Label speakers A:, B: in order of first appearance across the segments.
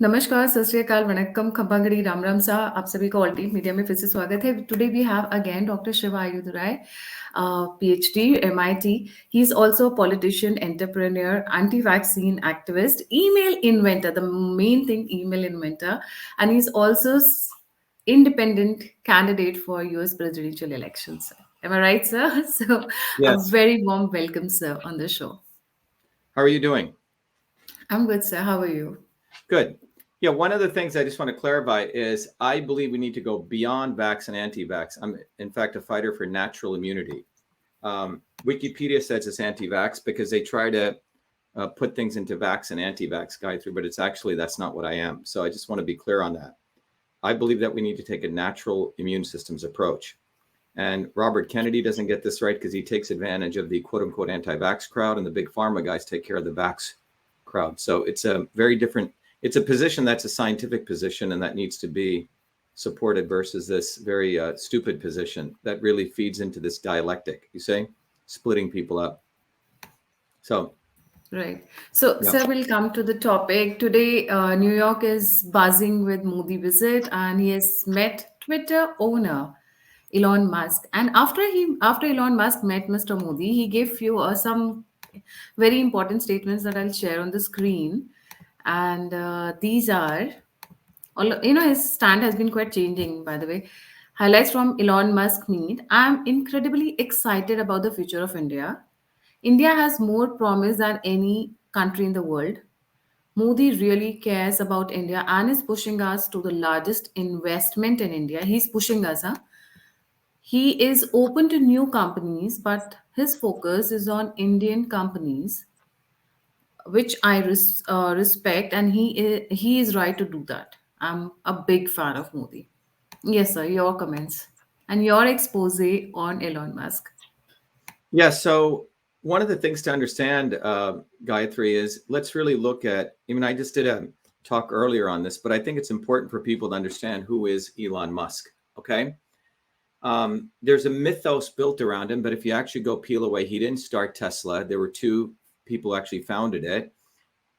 A: नमस्कार, सत श्री अकाल, वणक्कम, खम्बागड़ी, राम राम सा। आप सभी का ऑल्टरनेट मीडिया में फिर से स्वागत है। Today we have again doctor Shiva Ayudhrai, PhD, MIT. He's also a politician, entrepreneur, anti-vaccine activist, email inventor, the main thing, email inventor, and he's also independent candidate for US presidential elections. Am I right, sir? So, a
B: Yes.
A: very warm welcome, sir, on the show.
B: How are you doing?
A: I'm good, sir. How are you?
B: Good. Yeah, one of the things I just want to clarify is I believe we need to go beyond vax and anti-vax. I'm, in fact, a fighter for natural immunity. Wikipedia says it's anti-vax because they try to put things into vax and anti-vax guide through, but it's actually, that's not what I am. So I just want to be clear on that. I believe that we need to take a natural immune systems approach. And Robert Kennedy doesn't get this right because he takes advantage of the quote unquote anti-vax crowd, and the big pharma guys take care of the vax crowd. So it's a very different, it's a position that's a scientific position and that needs to be supported versus this very stupid position that really feeds into this dialectic, you say, splitting people up. So,
A: Right. So,
B: yeah.
A: sir, we'll come to the topic. Today, New York is buzzing with Modi visit, and he has met Twitter owner Elon Musk. And after Elon Musk met Mr. Modi, he gave few some very important statements that I'll share on the screen. And these are, his stand has been quite changing, by the way. Highlights from Elon Musk meet. I'm incredibly excited about the future of India. India has more promise than any country in the world. Modi really cares about India and is pushing us to the largest investment in India. He's pushing us, huh? He is open to new companies, but his focus is on Indian companies, which I respect, and he is right to do that. I'm a big fan of Modi. Yes, sir. Your comments and your expose on Elon Musk.
B: Yeah. So one of the things to understand, Gayatri, is let's really look at, I mean, I just did a talk earlier on this, but I think it's important for people to understand who is Elon Musk. Okay. There's a mythos built around him, but if you actually go peel away, he didn't start Tesla. There were two people who actually founded it.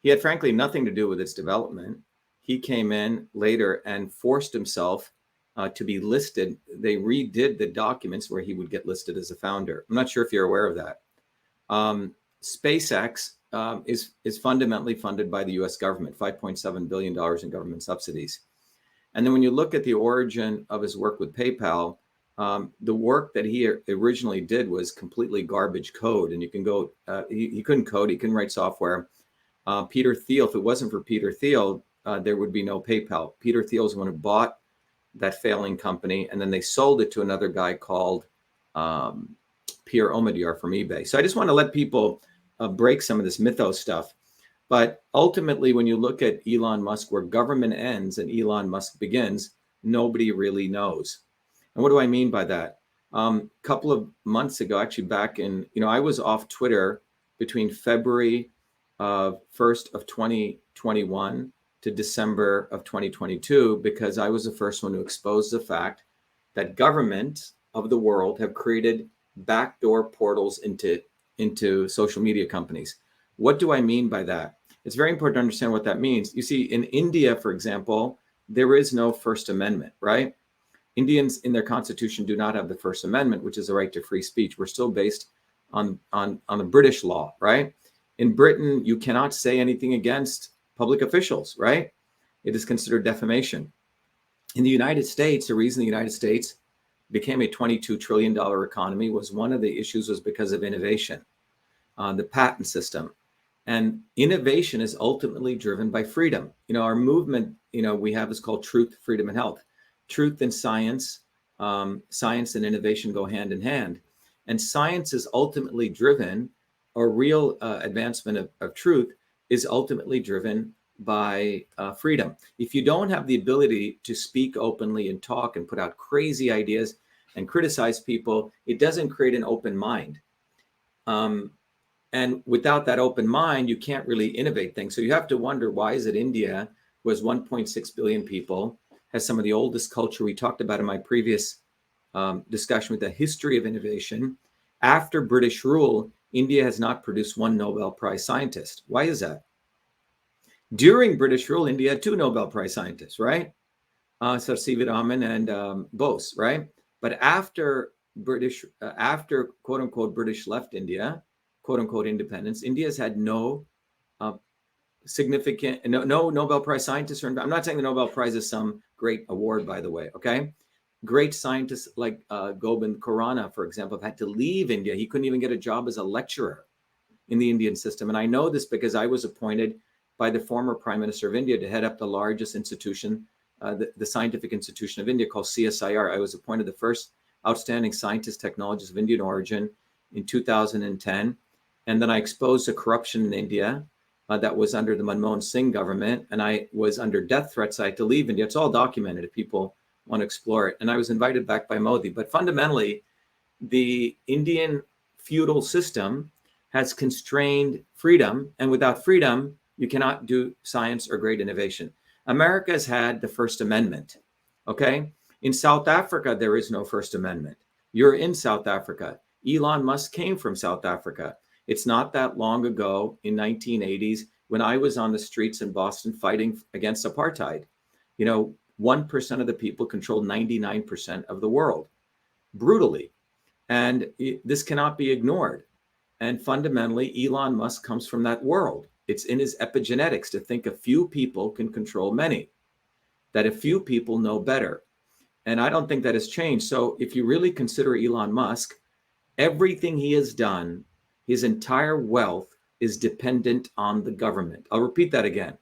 B: He had frankly nothing to do with its development. He came in later and forced himself to be listed. They redid the documents where he would get listed as a founder. I'm not sure if you're aware of that. SpaceX is fundamentally funded by the U.S. government, $5.7 billion in government subsidies. And then when you look at the origin of his work with PayPal, the work that he originally did was completely garbage code. And you can go, he couldn't code, he couldn't write software. Peter Thiel, if it wasn't for Peter Thiel, there would be no PayPal. Peter Thiel is the one who bought that failing company, and then they sold it to another guy called Pierre Omidyar from eBay. So I just want to let people break some of this mythos stuff. But ultimately, when you look at Elon Musk, where government ends and Elon Musk begins, nobody really knows. And what do I mean by that? A couple of months ago, actually back in, I was off Twitter between February 1st of 2021 to December of 2022, because I was the first one to expose the fact that government of the world have created backdoor portals into social media companies. What do I mean by that? It's very important to understand what that means. You see, in India, for example, there is no First Amendment, right? Indians in their constitution do not have the First Amendment, which is the right to free speech. We're still based on the British law, right? In Britain, you cannot say anything against public officials, right? It is considered defamation. In the United States, the reason the United States became a $22 trillion economy was one of the issues was because of innovation, the patent system. And innovation is ultimately driven by freedom. Our movement, we have is called Truth, Freedom, and Health. Truth and science, science and innovation go hand in hand. And science is ultimately driven, or real advancement of truth is ultimately driven by freedom. If you don't have the ability to speak openly and talk and put out crazy ideas and criticize people, it doesn't create an open mind. And without that open mind, you can't really innovate things. So you have to wonder, why is it India, who has 1.6 billion people, has some of the oldest culture we talked about in my previous discussion with the history of innovation. After British rule, India has not produced one Nobel Prize scientist. Why is that? During British rule, India had two Nobel Prize scientists, right? Sir C.V. Raman and Bose, right? But after quote unquote British left India, quote unquote independence, India's had no uh, significant, no Nobel Prize scientists. I'm not saying the Nobel Prize is some great award, by the way, okay? Great scientists like Gobind Khorana, for example, have had to leave India. He couldn't even get a job as a lecturer in the Indian system. And I know this because I was appointed by the former Prime Minister of India to head up the largest institution, the scientific institution of India called CSIR. I was appointed the first outstanding scientist technologist of Indian origin in 2010. And then I exposed the corruption in India that was under the Manmohan Singh government. And I was under death threats. I had to leave India. It's all documented if people want to explore it. And I was invited back by Modi. But fundamentally, the Indian feudal system has constrained freedom. And without freedom, you cannot do science or great innovation. America has had the First Amendment. Okay. In South Africa, there is no First Amendment. You're in South Africa. Elon Musk came from South Africa. It's not that long ago in 1980s when I was on the streets in Boston fighting against apartheid. 1% of the people controlled 99% of the world brutally. And this cannot be ignored. And fundamentally, Elon Musk comes from that world. It's in his epigenetics to think a few people can control many, that a few people know better. And I don't think that has changed. So if you really consider Elon Musk, everything he has done, his entire wealth is dependent on the government. I'll repeat that again.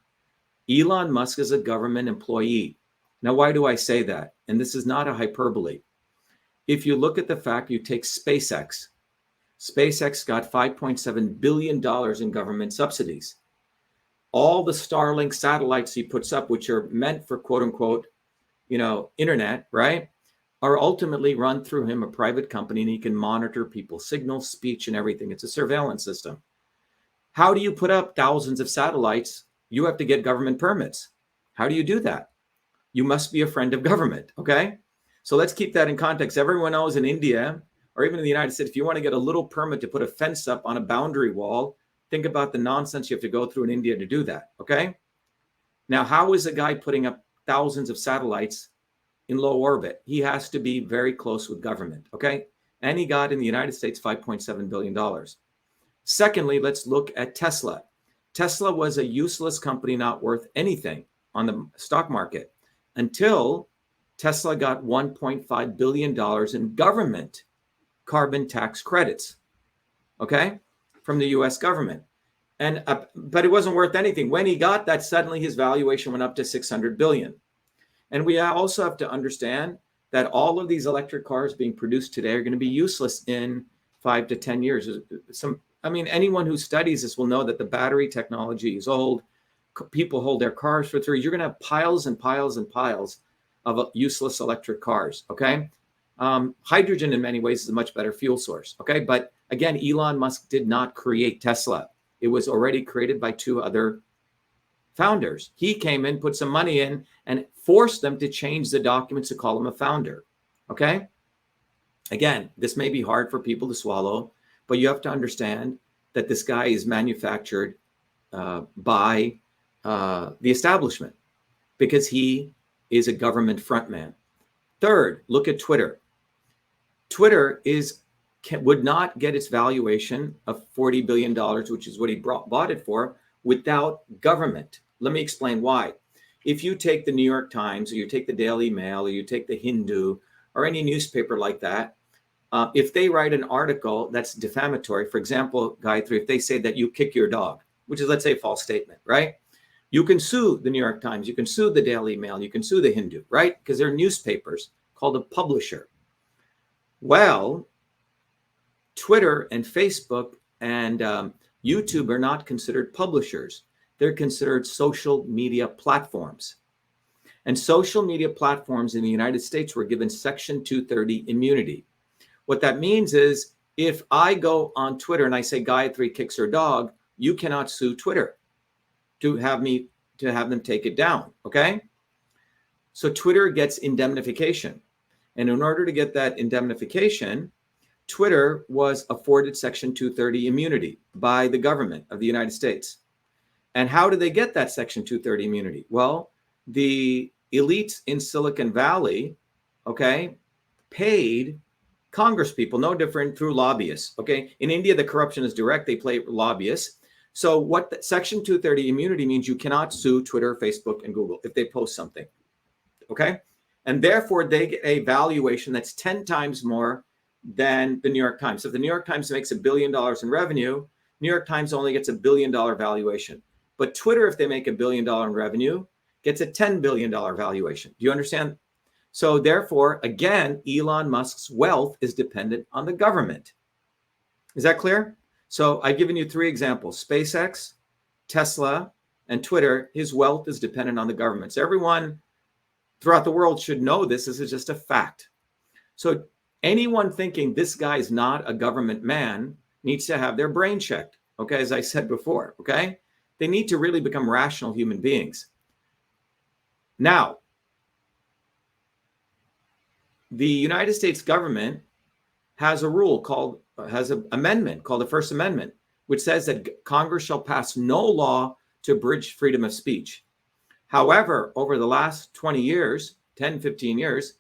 B: Elon Musk is a government employee. Now, why do I say that? And this is not a hyperbole. If you look at the fact you take SpaceX, SpaceX got $5.7 billion in government subsidies. All the Starlink satellites he puts up, which are meant for quote unquote, internet, right, are ultimately run through him, a private company, and he can monitor people's signals, speech, and everything. It's a surveillance system. How do you put up thousands of satellites? You have to get government permits. How do you do that? You must be a friend of government, okay? So let's keep that in context. Everyone knows in India, or even in the United States, if you want to get a little permit to put a fence up on a boundary wall, think about the nonsense you have to go through in India to do that, okay? Now, how is a guy putting up thousands of satellites in low orbit? He has to be very close with government, okay? And he got in the United States $5.7 billion. Secondly, let's look at Tesla. Tesla was a useless company, not worth anything on the stock market until Tesla got $1.5 billion in government carbon tax credits, okay, from the US government. But it wasn't worth anything. When he got that, suddenly his valuation went up to 600 billion. And we also have to understand that all of these electric cars being produced today are going to be useless in 5 to 10 years. Anyone who studies this will know that the battery technology is old. People hold their cars for 3 years. You're going to have piles and piles and piles of useless electric cars, okay? Hydrogen in many ways is a much better fuel source, okay? But again, Elon Musk did not create Tesla. It was already created by two other founders. He came in, put some money in, and forced them to change the documents to call him a founder, okay? Again, this may be hard for people to swallow, but you have to understand that this guy is manufactured by the establishment because he is a government frontman. Third, look at Twitter. Twitter would not get its valuation of $40 billion, which is what he bought it for, without government. Let me explain why. If you take the New York Times, or you take the Daily Mail, or you take the Hindu, or any newspaper like that, if they write an article that's defamatory, for example, Gayatri, if they say that you kick your dog, which is, let's say, a false statement, right? You can sue the New York Times, you can sue the Daily Mail, you can sue the Hindu, right? Because they're newspapers called a publisher. Well, Twitter and Facebook and YouTube are not considered publishers. They're considered social media platforms. And social media platforms in the United States were given Section 230 immunity. What that means is if I go on Twitter and I say Gayatri kicks her dog, you cannot sue Twitter to have them take it down, okay? So Twitter gets indemnification. And in order to get that indemnification, Twitter was afforded Section 230 immunity by the government of the United States. And how do they get that Section 230 immunity? Well, the elites in Silicon Valley, okay, paid Congress people, no different through lobbyists. Okay. In India, the corruption is direct. They pay lobbyists. So what Section 230 immunity means, you cannot sue Twitter, Facebook, and Google if they post something. Okay. And therefore, they get a valuation that's 10 times more than the New York Times. So if the New York Times makes $1 billion in revenue, New York Times only gets $1 billion valuation. But Twitter, if they make $1 billion in revenue, gets a $10 billion valuation. Do you understand? So therefore, again, Elon Musk's wealth is dependent on the government. Is that clear? So I've given you 3 examples: SpaceX, Tesla, and Twitter. His wealth is dependent on the government. So everyone throughout the world should know this. This is just a fact. So anyone thinking this guy is not a government man needs to have their brain checked. Okay, as I said before, okay? They need to really become rational human beings. Now, the United States government has a rule called, has an amendment called the First Amendment, which says that Congress shall pass no law to abridge freedom of speech. However, over the last 20 years, 10, 15 years,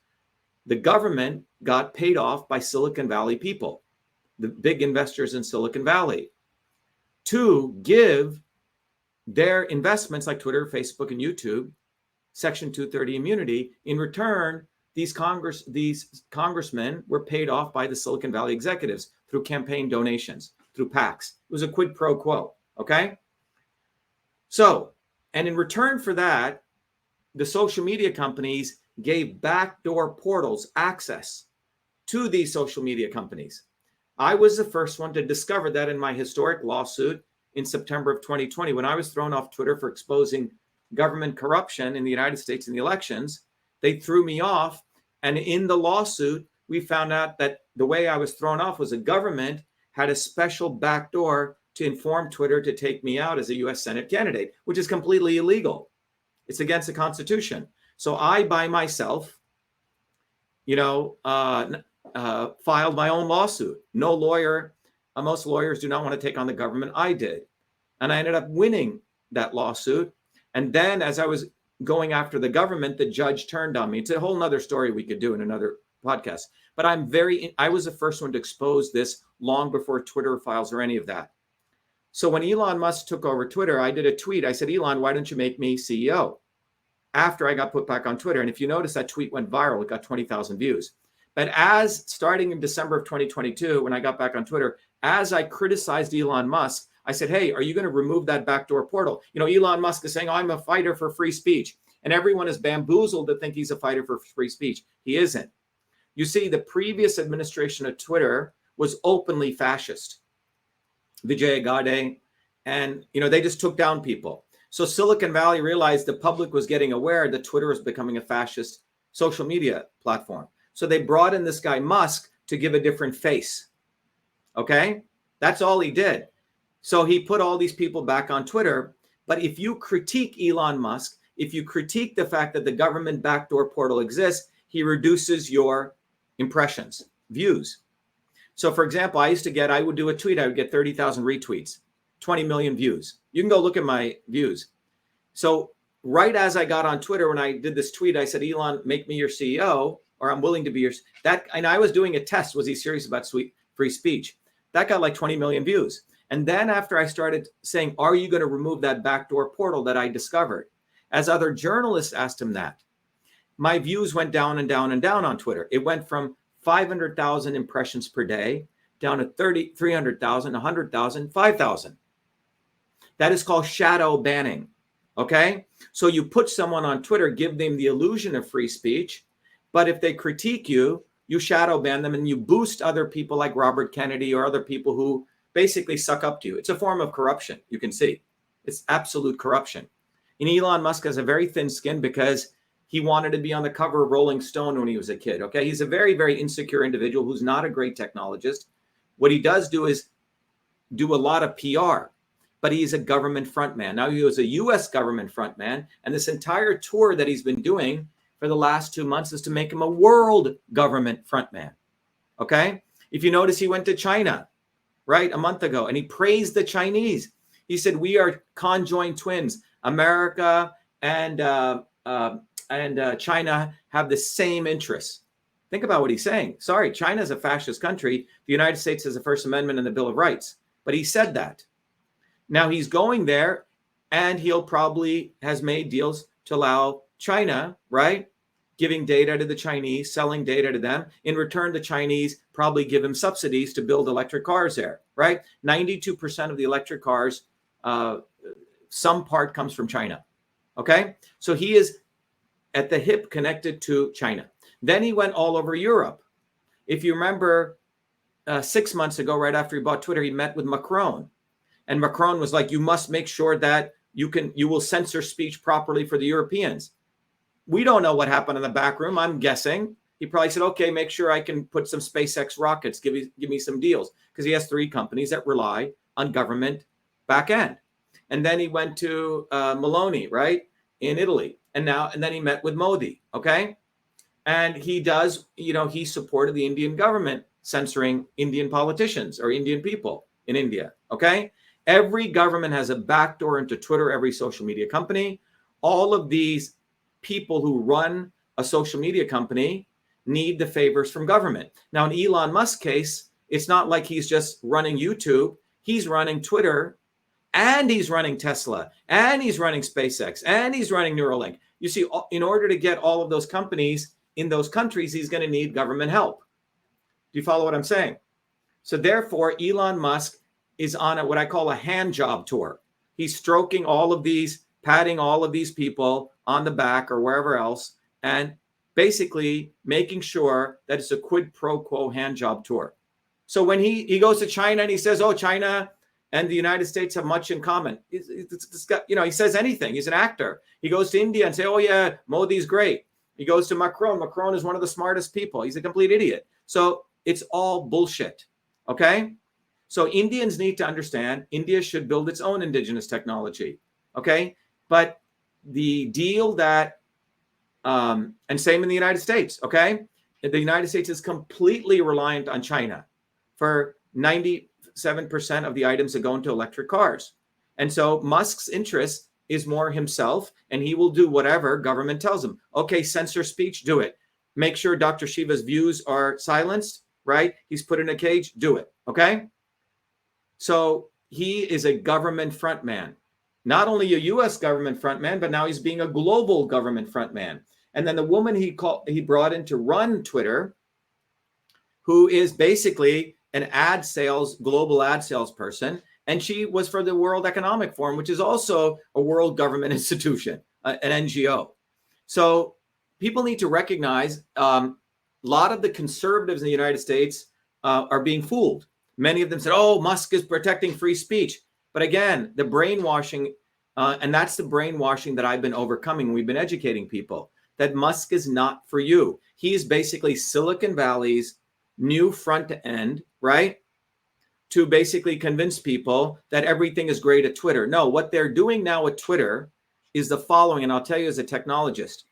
B: the government got paid off by Silicon Valley people, the big investors in Silicon Valley, to give their investments like Twitter, Facebook, and YouTube Section 230 immunity. In return, these congressmen were paid off by the Silicon Valley executives through campaign donations, through PACs. It was a quid pro quo, okay? So, and in return for that, the social media companies gave backdoor portals access to these social media companies. I was the first one to discover that in my historic lawsuit in September of 2020, when I was thrown off Twitter for exposing government corruption in the United States in the elections. They threw me off. And in the lawsuit, we found out that the way I was thrown off was the government had a special backdoor to inform Twitter to take me out as a US Senate candidate, which is completely illegal. It's against the Constitution. So I, by myself, filed my own lawsuit. No lawyer, most lawyers do not want to take on the government. I did. And I ended up winning that lawsuit. And then as I was going after the government, the judge turned on me. It's a whole nother story we could do in another podcast. But I was the first one to expose this long before Twitter files or any of that. So when Elon Musk took over Twitter, I did a tweet. I said, Elon, why don't you make me CEO? After I got put back on Twitter. And if you notice, that tweet went viral. It got 20,000 views. But starting in December of 2022, when I got back on Twitter, as I criticized Elon Musk, I said, hey, are you going to remove that backdoor portal? Elon Musk is saying, I'm a fighter for free speech. And everyone is bamboozled to think he's a fighter for free speech. He isn't. You see, the previous administration of Twitter was openly fascist. Vijay Gadde, and they just took down people. So Silicon Valley realized the public was getting aware that Twitter was becoming a fascist social media platform. So they brought in this guy Musk to give a different face. Okay? That's all he did. So he put all these people back on Twitter. But if you critique Elon Musk, if you critique the fact that the government backdoor portal exists, he reduces your impressions, views. So for example, I would do a tweet, I would get 30,000 retweets, 20 million views. You can go look at my views. So right as I got on Twitter, when I did this tweet, I said, Elon, make me your CEO, or I'm willing to be and I was doing a test. Was he serious about free speech? That got like 20 million views. And then after I started saying, are you going to remove that backdoor portal that I discovered? As other journalists asked him that, my views went down and down and down on Twitter. It went from 500,000 impressions per day down to 300,000, 100,000, 5,000. That is called shadow banning. Okay? So you put someone on Twitter, give them the illusion of free speech, but if they critique you, you shadow ban them and you boost other people like Robert Kennedy or other people who basically suck up to you. It's a form of corruption. You can see it's absolute corruption. And Elon Musk has a very thin skin because he wanted to be on the cover of Rolling Stone when he was a kid. Okay. He's a very, very insecure individual who's not a great technologist. What he does do is do a lot of PR, but he's a government frontman. Now he was a US government frontman. And this entire tour that he's been doing for the last 2 months is to make him a world government frontman. Okay. If you notice, he went to China, right, a month ago, and he praised the Chinese. He said, we are conjoined twins. America and China have the same interests. Think about what he's saying. Sorry, China is a fascist country. The United States has the First Amendment and the Bill of Rights. But he said that. Now he's going there, and he'll probably has made deals to allow China, right, giving data to the Chinese, selling data to them. In return, the Chinese probably give him subsidies to build electric cars there, right? 92% of the electric cars, some part comes from China, okay? So he is at the hip connected to China. Then he went all over Europe. If you remember, 6 months ago, right after he bought Twitter, he met with Macron. And Macron was like, you must make sure that you will censor speech properly for the Europeans. We don't know what happened in the back room. I'm guessing. He probably said, okay, make sure I can put some SpaceX rockets, give me some deals. Because he has 3 companies that rely on government back end. And then he went to Meloni, right, in Italy. And then he met with Modi, okay? And he does, he supported the Indian government censoring Indian politicians or Indian people in India, okay? Every government has a backdoor into Twitter, every social media company. All of these people who run a social media company need the favors from government. Now, in Elon Musk's case, it's not like he's just running YouTube. He's running Twitter, and he's running Tesla, and he's running SpaceX, and he's running Neuralink. You see, in order to get all of those companies in those countries, he's going to need government help. Do you follow what I'm saying? So therefore, Elon Musk is on what I call a hand job tour. He's stroking all of these, patting all of these people on the back or wherever else, and basically making sure that it's a quid pro quo hand job tour. So when he goes to China and he says, oh, China and the United States have much in common. He says anything. He's an actor. He goes to India and say, oh, yeah, Modi's great. He goes to Macron. Macron is one of the smartest people. He's a complete idiot. So it's all bullshit, okay? So Indians need to understand India should build its own indigenous technology, okay? But the deal that, and same in the United States, okay? The United States is completely reliant on China for 97% of the items that go into electric cars. And so Musk's interest is more himself, and he will do whatever government tells him. Okay, censor speech, do it. Make sure Dr. Shiva's views are silenced, right? He's put in a cage, do it, okay? So he is a government frontman, not only a U.S. government frontman, but now he's being a global government frontman. And then the woman he brought in to run Twitter, who is basically an global ad sales person, and she was for the World Economic Forum, which is also a world government institution, an NGO. So people need to recognize a lot of the conservatives in the United States are being fooled. Many of them said, oh, Musk is protecting free speech. But again, the brainwashing, and that's the brainwashing that I've been overcoming. We've been educating people that Musk is not for you. He's basically Silicon Valley's new front end, right? To basically convince people that everything is great at Twitter. No, what they're doing now at Twitter is the following, and I'll tell you as a technologist.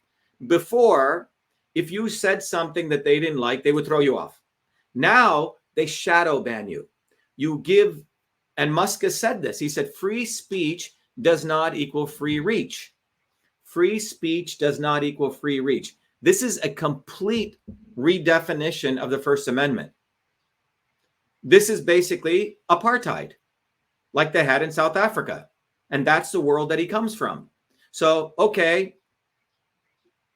B: Before, if you said something that they didn't like, they would throw you off. Now, they shadow ban you. You give, and Musk has said this. He said, free speech does not equal free reach. Free speech does not equal free reach. This is a complete redefinition of the First Amendment. This is basically apartheid, like they had in South Africa. And that's the world that he comes from. So, okay,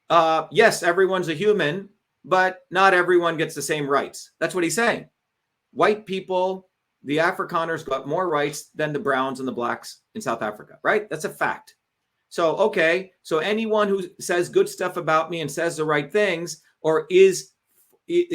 B: yes, everyone's a human, but not everyone gets the same rights. That's what he's saying. White people, the Afrikaners got more rights than the browns and the blacks in South Africa, right? That's a fact. So, okay, so anyone who says good stuff about me and says the right things or is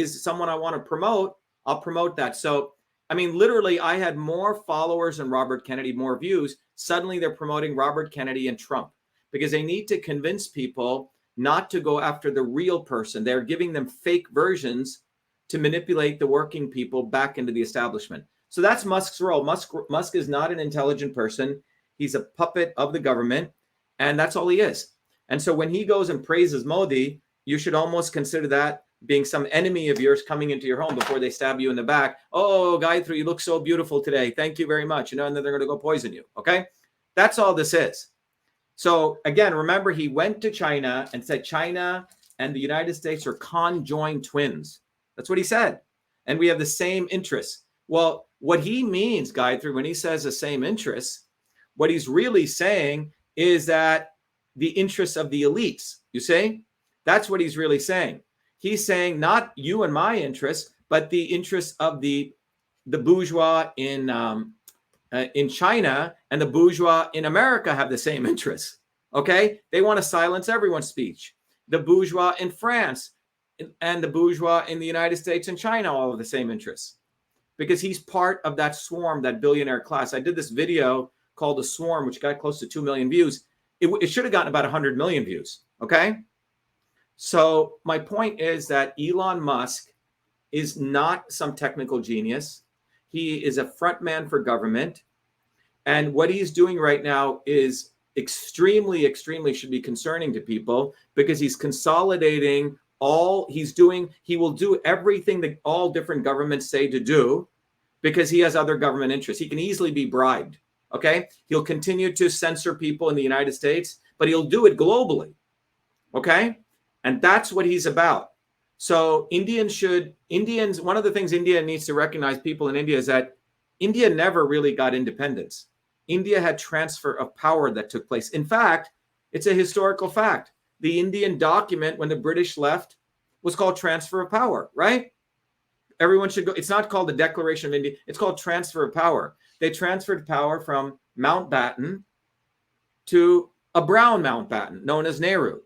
B: someone I want to promote, I'll promote that. So, I mean, literally, I had more followers than Robert Kennedy, more views. Suddenly, they're promoting Robert Kennedy and Trump because they need to convince people not to go after the real person. They're giving them fake versions to manipulate the working people back into the establishment. So that's Musk's role. Musk is not an intelligent person. He's a puppet of the government, and that's all he is. And so when he goes and praises Modi, you should almost consider that being some enemy of yours coming into your home before they stab you in the back. Oh, Gayatri, you look so beautiful today. Thank you very much. And then they're going to go poison you. Okay. That's all this is. So again, remember, he went to China and said China and the United States are conjoined twins. That's what he said. And we have the same interests. Well, what he means, Gayatri, when he says the same interests, what he's really saying is that the interests of the elites, you see, that's what he's really saying. He's saying not you and my interests, but the interests of the bourgeois in China and the bourgeois in America have the same interests. Okay, they want to silence everyone's speech. The bourgeois in France and the bourgeois in the United States and China all have the same interests, because he's part of that swarm, that billionaire class. I did this video called The Swarm, which got close to 2 million views. It should have gotten about 100 million views. Okay. So my point is that Elon Musk is not some technical genius. He is a front man for government. And what he's doing right now is extremely, extremely should be concerning to people, because he's consolidating all he's doing. He will do everything that all different governments say to do, because he has other government interests. He can easily be bribed. Okay. He'll continue to censor people in the United States, but he'll do it globally. Okay. And that's what he's about. So Indians, one of the things India needs to recognize, people in India, is that India never really got independence. India had transfer of power that took place. In fact, it's a historical fact. The Indian document when the British left was called transfer of power, right? Everyone should go. It's not called the Declaration of India. It's called transfer of power. They transferred power from Mountbatten to a brown Mountbatten known as Nehru,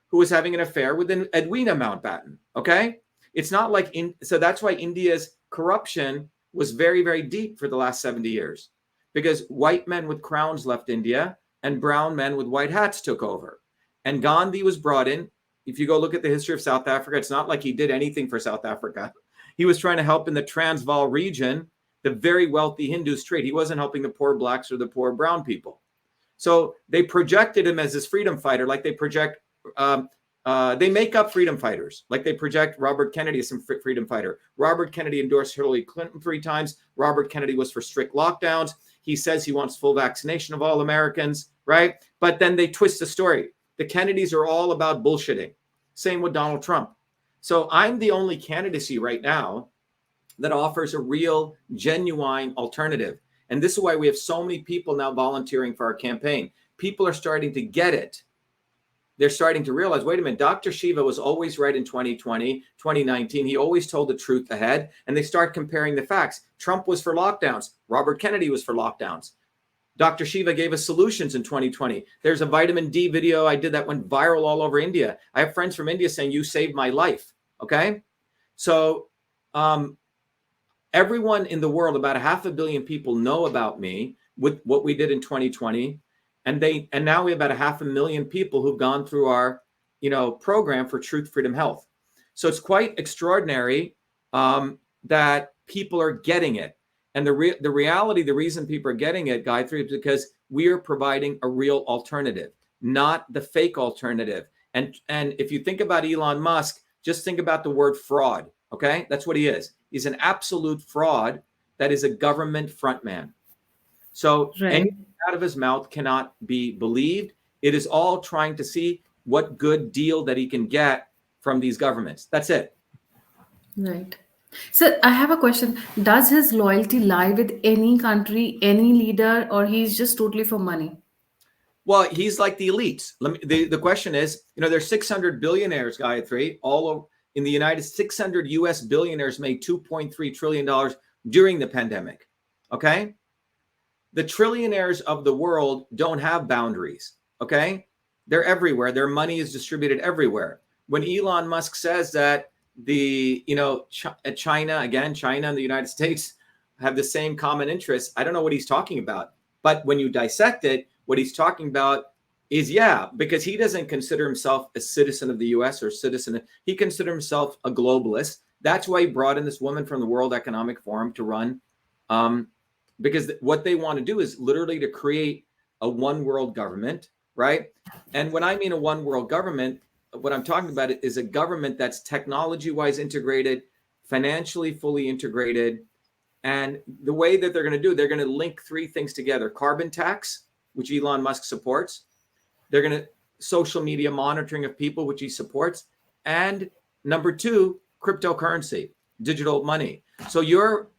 B: who was having an affair with an Edwina Mountbatten. Okay. It's not like, so that's why India's corruption was very, very deep for the last 70 years, because white men with crowns left India and brown men with white hats took over. And Gandhi was brought in. If you go look at the history of South Africa, it's not like he did anything for South Africa. He was trying to help in the Transvaal region, the very wealthy Hindus trade. He wasn't helping the poor blacks or the poor brown people. So they projected him as this freedom fighter, like they project, they make up freedom fighters, like they project Robert Kennedy as some freedom fighter. Robert Kennedy endorsed Hillary Clinton 3 times. Robert Kennedy was for strict lockdowns. He says he wants full vaccination of all Americans, right? But then they twist the story. The Kennedys are all about bullshitting. Same with Donald Trump. So I'm the only candidacy right now that offers a real, genuine alternative. And this is why we have so many people now volunteering for our campaign. People are starting to get it. They're starting to realize, wait a minute, Dr. Shiva was always right in 2020, 2019. He always told the truth ahead. And they start comparing the facts. Trump was for lockdowns. Robert Kennedy was for lockdowns. Dr. Shiva gave us solutions in 2020. There's a vitamin D video I did that went viral all over India. I have friends from India saying, you saved my life. Okay. So everyone in the world, about 500 million people know about me with what we did in 2020. And now we have about 500 million people who've gone through our, program for Truth, Freedom, Health. So it's quite extraordinary that people are getting it. And the reality, the reason people are getting it, Gayatri, is because we are providing a real alternative, not the fake alternative. And if you think about Elon Musk, just think about the word fraud. Okay, that's what he is. He's an absolute fraud that is a government frontman. So
A: Right.
B: anything out of his mouth cannot be believed. It is all trying to see what good deal that he can get from these governments. That's it.
A: Right. So I have a question. Does his loyalty lie with any country, any leader, or he's just totally for money?
B: Well, he's like the elites. The question is, there's 600 billionaires, Gayatri, all over in the United States. 600 US billionaires made $2.3 trillion during the pandemic. Okay. The trillionaires of the world don't have boundaries. Okay. They're everywhere. Their money is distributed everywhere. When Elon Musk says that China and the United States have the same common interests, I don't know what he's talking about. But when you dissect it, what he's talking about is, because he doesn't consider himself a citizen of the US or citizen. He considers himself a globalist. That's why he brought in this woman from the World Economic Forum to run, because what they want to do is literally to create a one world government, right? And when I mean a one world government, what I'm talking about is a government that's technology-wise integrated, financially fully integrated. And the way that they're going to do, they're going to link three things together: carbon tax, which Elon Musk supports. They're going to social media monitoring of people, which he supports. And number two, cryptocurrency, digital money. So your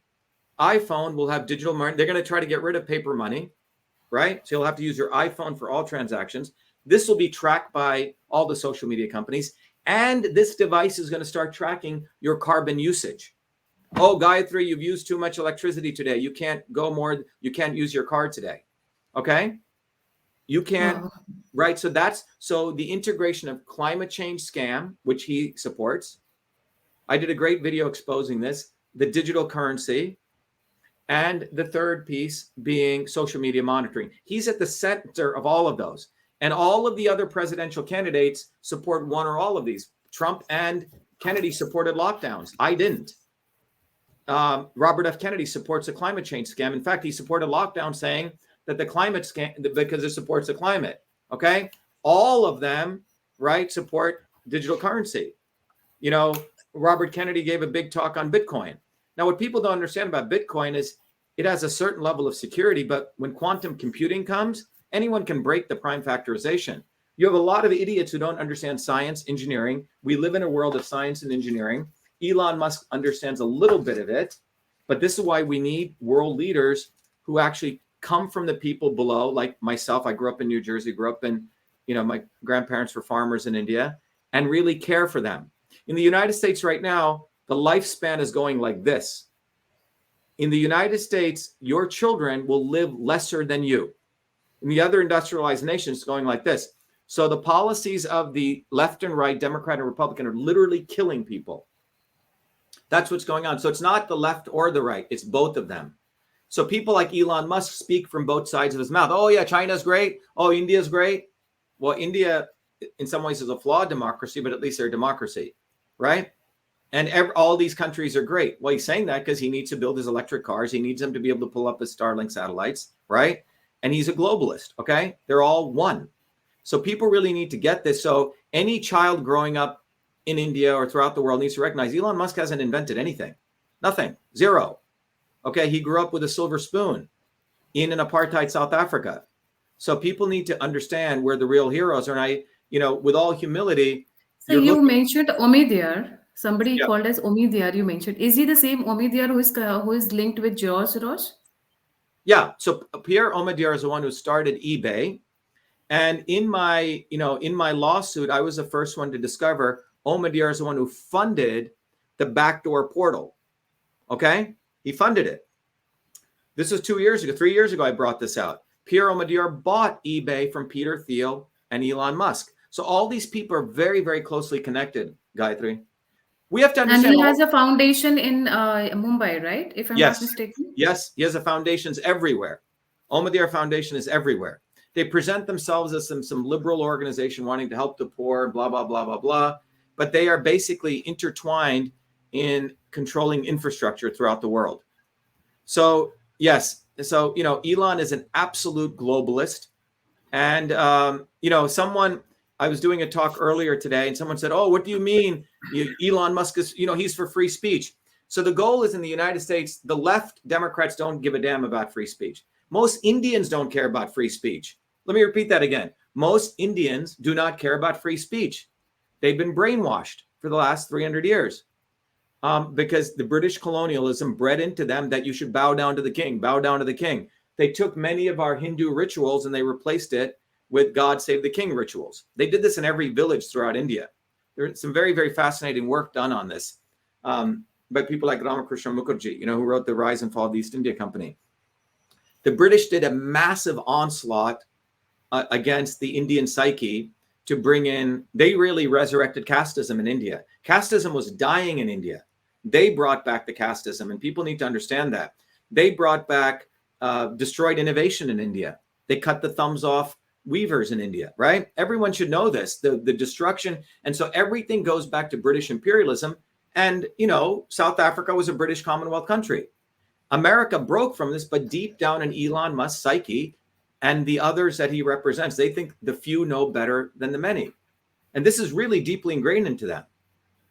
B: iPhone will have digital money. They're going to try to get rid of paper money, right? So you'll have to use your iPhone for all transactions. This will be tracked by all the social media companies. And this device is going to start tracking your carbon usage. Oh, Gayatri, you've used too much electricity today. You can't go more. You can't use your car today. Okay. You can't,
A: Wow.
B: right? So the integration of climate change scam, which he supports. I did a great video exposing this, the digital currency, and the third piece being social media monitoring. He's at the center of all of those. And all of the other presidential candidates support one or all of these. Trump and Kennedy supported lockdowns. I didn't. Robert F. Kennedy supports a climate change scam. In fact, he supported lockdown, saying that the climate scam, because it supports the climate. Okay. All of them, right, support digital currency. You know, Robert Kennedy gave a big talk on Bitcoin. Now, what people don't understand about Bitcoin is it has a certain level of security, but when quantum computing comes, anyone can break the prime factorization. You have a lot of idiots who don't understand science, engineering. We live in a world of science and engineering. Elon Musk understands a little bit of it, but this is why we need world leaders who actually come from the people below, like myself. I grew up in New Jersey, grew up in, my grandparents were farmers in India, and really care for them. In the United States right now, the lifespan is going like this. In the United States, your children will live lesser than you. In the other industrialized nations, it's going like this. So the policies of the left and right, Democrat and Republican, are literally killing people. That's what's going on. So it's not the left or the right. It's both of them. So people like Elon Musk speak from both sides of his mouth. Oh, yeah, China's great. Oh, India's great. Well, India, in some ways, is a flawed democracy, but at least they're a democracy, right? And all these countries are great. Well, he's saying that because he needs to build his electric cars. He needs them to be able to pull up his Starlink satellites, right? And he's a globalist, okay? They're all one. So people really need to get this. So any child growing up in India or throughout the world needs to recognize Elon Musk hasn't invented anything. Nothing. Zero. Okay, he grew up with a silver spoon in an apartheid South Africa. So people need to understand where the real heroes are. And with all humility,
A: So
B: you're
A: you
B: looking.
A: mentioned Omidyar. Somebody
B: Yeah.
A: called as Omidyar. You mentioned. Is he the same Omidyar who is linked with George Soros?
B: Yeah. So Pierre Omidyar is the one who started eBay. And in my lawsuit, I was the first one to discover Omidyar is the one who funded the backdoor portal. Okay? He funded it. This was 2 years ago, 3 years ago, I brought this out. Pierre Omidyar bought eBay from Peter Thiel and Elon Musk. So all these people are very, very closely connected, Gayatri. We have to
A: And
B: understand
A: he has a foundation in Mumbai, right? If I'm not
B: Yes,
A: mistaken.
B: yes, he has a foundations everywhere. Omidyar Foundation is everywhere. They present themselves as some liberal organization wanting to help the poor, blah, blah, blah, blah, blah. But they are basically intertwined in controlling infrastructure throughout the world. So, yes. So, Elon is an absolute globalist. And, I was doing a talk earlier today and someone said, oh, what do you mean? Elon Musk is, he's for free speech. So the goal is in the United States, the left Democrats don't give a damn about free speech. Most Indians don't care about free speech. Let me repeat that again. Most Indians do not care about free speech. They've been brainwashed for the last 300 years because the British colonialism bred into them that you should bow down to the king, bow down to the king. They took many of our Hindu rituals and they replaced it with God Save the King rituals. They did this in every village throughout India. There's some very, very fascinating work done on this by people like Ramakrishna Mukherjee, who wrote The Rise and Fall of the East India Company. The British did a massive onslaught against the Indian psyche to bring in, they really resurrected casteism in India. Casteism was dying in India. They brought back the casteism, and people need to understand that. They brought back, destroyed innovation in India. They cut the thumbs off weavers in India, right? Everyone should know this, the destruction. And so everything goes back to British imperialism. And, South Africa was a British Commonwealth country. America broke from this, but deep down in Elon Musk's psyche and the others that he represents, they think the few know better than the many. And this is really deeply ingrained into them.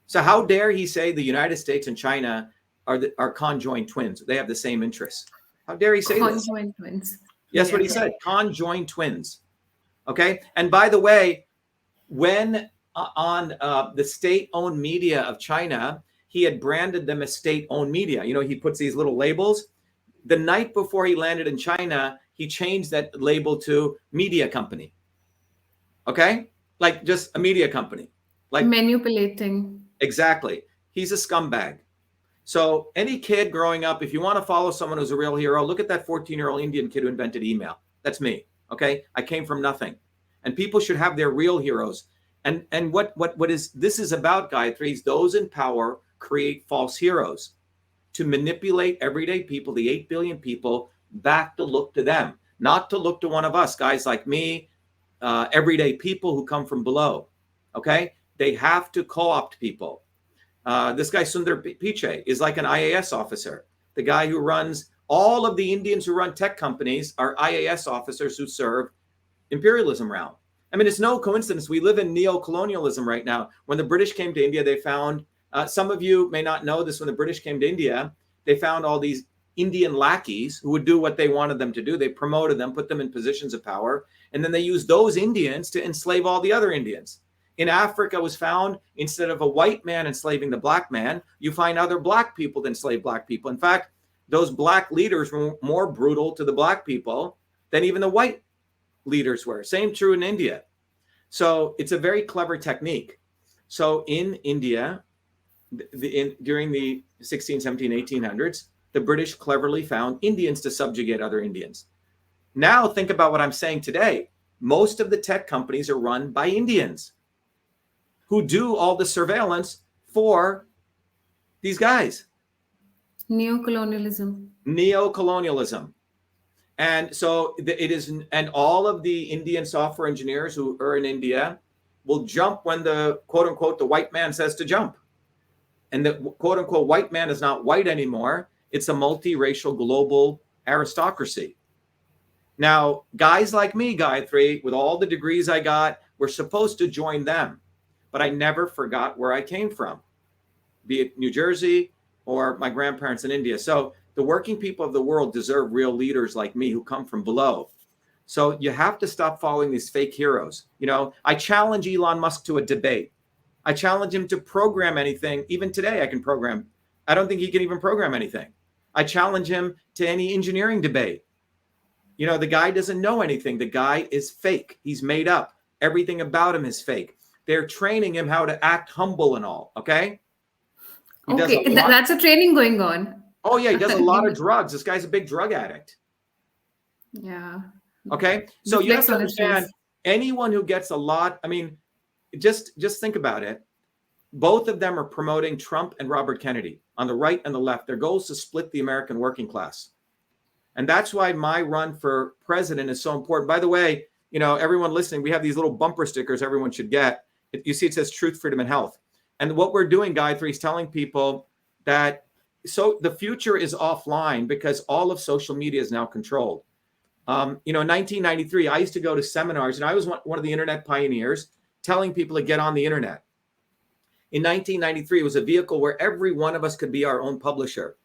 B: So how dare he say the United States and China are conjoined twins? They have the same interests. How dare he say this?
A: Conjoined twins.
B: Yes, what he
A: Yeah.
B: said, conjoined twins. Okay. And by the way, when on the state-owned media of China, he had branded them as state-owned media. You know, he puts these little labels. The night before he landed in China, he changed that label to media company. Okay? Like just a media company. Like
A: Manipulating.
B: exactly. He's a scumbag. So any kid growing up, if you want to follow someone who's a real hero, look at that 14-year-old Indian kid who invented email. That's me. Okay? I came from nothing. And people should have their real heroes. And what is this is about, Gayatri, is those in power create false heroes to manipulate everyday people, the 8 billion people, back to look to them, not to look to one of us, guys like me, everyday people who come from below. Okay? They have to co-opt people. This guy, Sundar Pichai, is like an IAS officer. The guy who runs all of the Indians who run tech companies are IAS officers who serve imperialism round. I mean, it's no coincidence. We live in neo-colonialism right now. When the British came to India, they found, some of you may not know this, when the British came to India, they found all these Indian lackeys who would do what they wanted them to do. They promoted them, put them in positions of power, and then they used those Indians to enslave all the other Indians. In Africa was found, instead of a white man enslaving the black man, you find other black people that enslave black people. In fact, those black leaders were more brutal to the black people than even the white leaders were. Same true in India. So it's a very clever technique. So in India, during the 16, 17, 1800s, the British cleverly found Indians to subjugate other Indians. Now think about what I'm saying today. Most of the tech companies are run by Indians who do all the surveillance for these guys.
A: Neo-colonialism.
B: Neo-colonialism. And so it is, and all of the Indian software engineers who are in India will jump when the quote unquote, the white man says to jump. And the quote unquote white man is not white anymore. It's a multiracial global aristocracy. Now, guys like me, Gayatri, with all the degrees I got, were supposed to join them. But I never forgot where I came from, be it New Jersey or my grandparents in India. So the working people of the world deserve real leaders like me who come from below. So you have to stop following these fake heroes. You know, I challenge Elon Musk to a debate. I challenge him to program anything. Even today, I can program. I don't think he can even program anything. I challenge him to any engineering debate. You know, the guy doesn't know anything. The guy is fake. He's made up. Everything about him is fake. They're training him how to act humble and all. Okay. He does
A: Okay,
B: a lot.
A: that's a training going on.
B: Oh, yeah. He does a lot of drugs. This guy's a big drug addict.
A: Yeah.
B: Okay. So you have
A: Reflects
B: to
A: on his
B: understand,
A: face.
B: anyone who gets a lot, I mean, just think about it. Both of them are promoting Trump and Robert Kennedy on the right and the left. Their goal is to split the American working class. And that's why my run for president is so important. By the way, you know, everyone listening, we have these little bumper stickers everyone should get. You see, it says truth, freedom, and health. And what we're doing, Gayatri, is telling people that so the future is offline because all of social media is now controlled. You know, in 1993, I used to go to seminars, and I was one of the internet pioneers telling people to get on the internet. In 1993, it was a vehicle where every one of us could be our own publisher.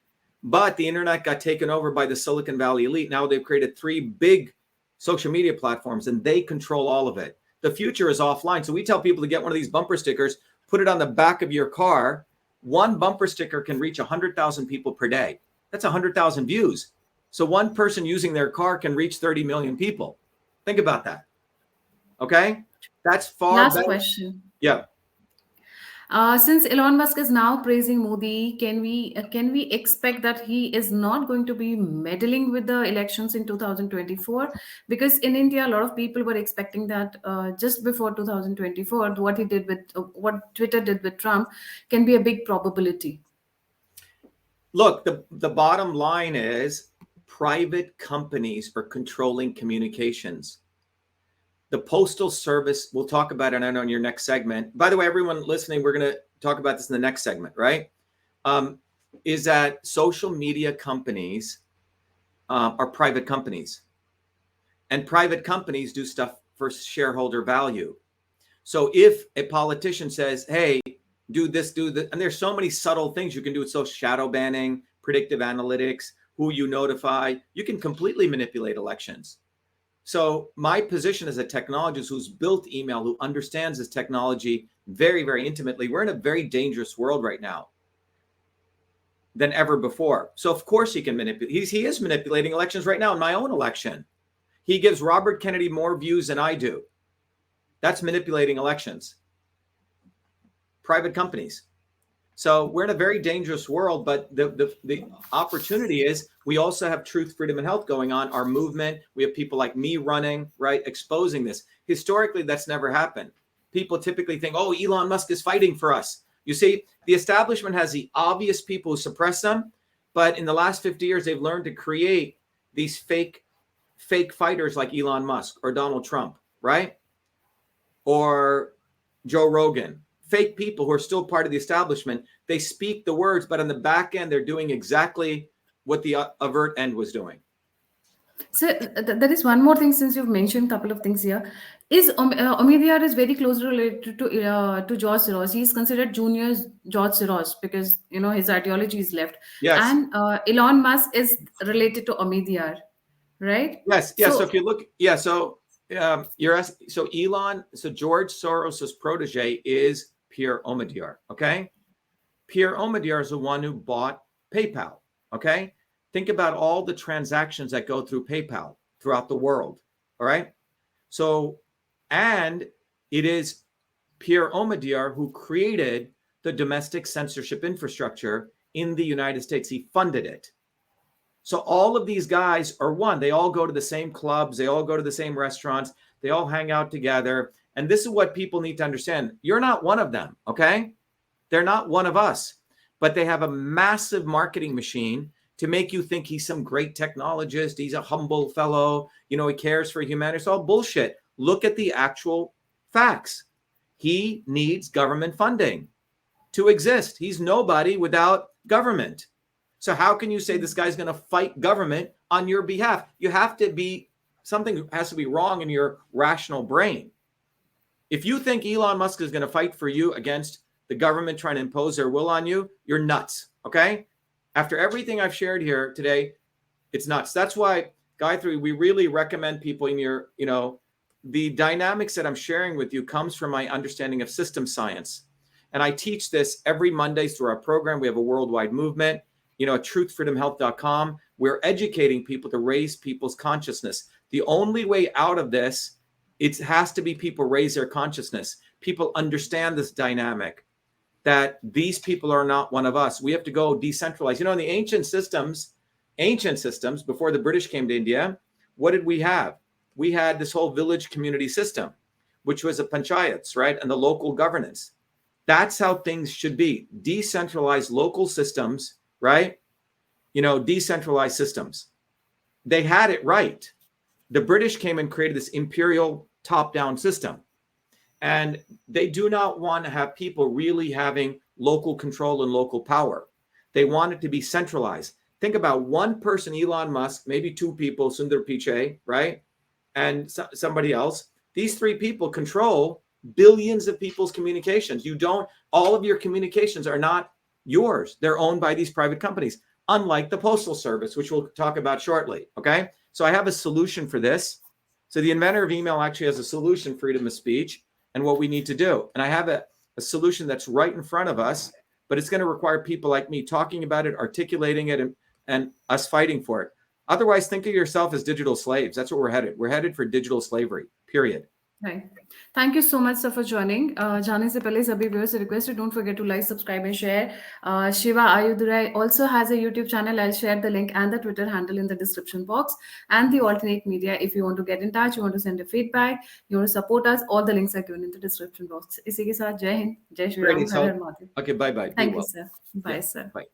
B: But the internet got taken over by the Silicon Valley elite. Now they've created 3 big social media platforms, and they control all of it. The future is offline. So we tell people to get one of these bumper stickers, put it on the back of your car. One bumper sticker can reach 100,000 people per day. That's 100,000 views. So one person using their car can reach 30 million people. Think about that. Okay? That's far
A: Last
B: better.
A: question.
B: Yeah.
A: Since Elon Musk is now praising Modi, can we expect that he is not going to be meddling with the elections in 2024? Because in India, a lot of people were expecting that just before 2024, what he did with what Twitter did with Trump can be a big probability.
B: Look, the bottom line is private companies are controlling communications. The Postal Service, we'll talk about it, I know, in your next segment. By the way, everyone listening, we're going to talk about this in the next segment, right? Is that social media companies are private companies. And private companies do stuff for shareholder value. So if a politician says, hey, do this, and there's so many subtle things you can do with social shadow banning, predictive analytics, who you notify, you can completely manipulate elections. So my position as a technologist who's built email, who understands this technology very, very intimately, we're in a very dangerous world right now than ever before. So of course he can manipulate. He is manipulating elections right now in my own election. He gives Robert Kennedy more views than I do. That's manipulating elections. Private companies. So we're in a very dangerous world, but the opportunity is we also have truth, freedom, and health going on, our movement. We have people like me running, right, exposing this. Historically, that's never happened. People typically think, oh, Elon Musk is fighting for us. You see, the establishment has the obvious people who suppress them, but in the last 50 years, they've learned to create these fake fighters like Elon Musk or Donald Trump, right? Or Joe Rogan. Fake people who are still part of the establishment. They speak the words, but on the back end, they're doing exactly what the avert end was doing.
A: So there is one more thing, since you've mentioned a couple of things here. Is Omidyar is very closely related to George Soros. He's considered junior George Soros because his ideology is left.
B: Yes.
A: And Elon Musk is related to Omidyar, right?
B: Yes. Yeah. So if you look, yeah. So you're asking. So George Soros's protege is Pierre Omidyar. Okay. Pierre Omidyar is the one who bought PayPal. Okay. Think about all the transactions that go through PayPal throughout the world. All right. So, and it is Pierre Omidyar who created the domestic censorship infrastructure in the United States. He funded it. So all of these guys are one. They all go to the same clubs. They all go to the same restaurants. They all hang out together. And this is what people need to understand. You're not one of them. Okay. They're not one of us, but they have a massive marketing machine to make you think he's some great technologist. He's a humble fellow. He cares for humanity. It's all bullshit. Look at the actual facts. He needs government funding to exist. He's nobody without government. So how can you say this guy's going to fight government on your behalf? You have to be, something has to be wrong in your rational brain. If you think Elon Musk is going to fight for you against the government trying to impose their will on you, you're nuts. Okay. After everything I've shared here today, it's nuts. That's why, Gayatri, we really recommend people in your, the dynamics that I'm sharing with you comes from my understanding of system science. And I teach this every Monday through our program. We have a worldwide movement, at truthfreedomhealth.com. We're educating people to raise people's consciousness. The only way out of this, it has to be people raise their consciousness. People understand this dynamic, that these people are not one of us. We have to go decentralize. In the ancient systems, before the British came to India, what did we have? We had this whole village community system, which was a panchayats, right? And the local governance. That's how things should be. Decentralized local systems, right? Decentralized systems. They had it right. The British came and created this imperial top-down system. And they do not want to have people really having local control and local power. They want it to be centralized. Think about one person, Elon Musk, maybe two people, Sundar Pichai, right? And somebody else. These three people control billions of people's communications. All of your communications are not yours. They're owned by these private companies, unlike the Postal Service, which we'll talk about shortly. Okay. So I have a solution for this. So the inventor of email actually has a solution, freedom of speech, and what we need to do. And I have a solution that's right in front of us, but it's going to require people like me talking about it, articulating it, and us fighting for it. Otherwise, think of yourself as digital slaves. That's what we're headed. We're headed for digital slavery, period.
A: Right. Thank you so much, sir, for joining. जाने से पहले सभी viewers से request है, don't forget to like, subscribe, and share. Shiva Ayudurai also has a YouTube channel. I'll share the link and the Twitter handle in the description box. And the alternate media, if you want to get in touch, you want to send a feedback, you want to support us, all the links are given in the description box. इसी के साथ जय हिंद, जय श्री राम, हर हर Mahadev.
B: Okay, bye.
A: Thank you, sir. Bye, sir.
B: Bye.